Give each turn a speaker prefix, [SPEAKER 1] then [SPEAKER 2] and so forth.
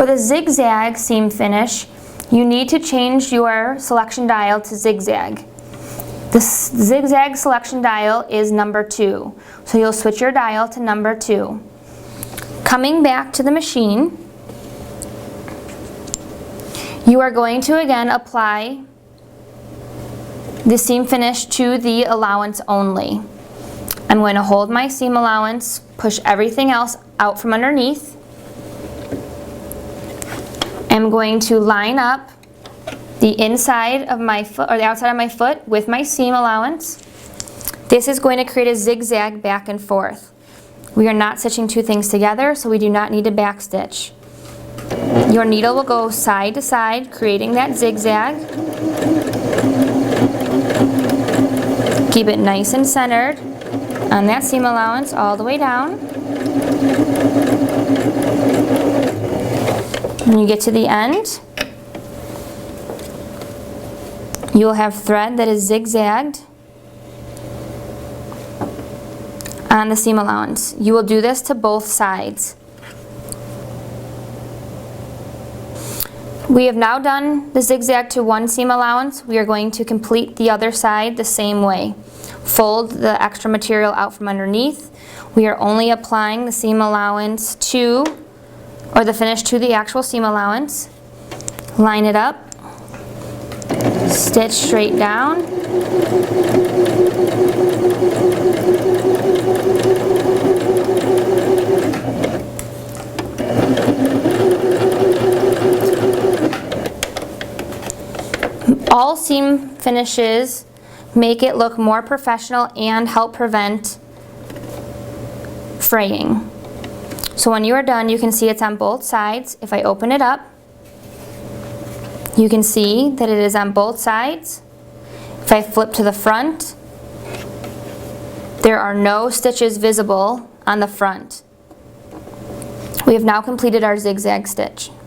[SPEAKER 1] For the zigzag seam finish, you need to change your selection dial to zigzag. The zigzag selection dial is number 2, so you'll switch your dial to number 2. Coming back to the machine, you are going to again apply the seam finish to the allowance only. I'm going to hold my seam allowance, push everything else out from underneath. I'm going to line up the inside of my foot, or the outside of my foot, with my seam allowance. This is going to create a zigzag back and forth. We are not stitching two things together, so we do not need to back stitch. Your needle will go side to side, creating that zigzag. Keep it nice and centered on that seam allowance all the way down. When you get to the end, you will have thread that is zigzagged on the seam allowance. You will do this to both sides. We have now done the zigzag to one seam allowance. We are going to complete the other side the same way. Fold the extra material out from underneath. We are only applying the seam allowance to, or the finish to the actual seam allowance. Line it up, stitch straight down, all seam finishes make it look more professional and help prevent fraying. So when you are done, you can see it's on both sides. If I open it up, you can see that it is on both sides. If I flip to the front, there are no stitches visible on the front. We have now completed our zigzag stitch.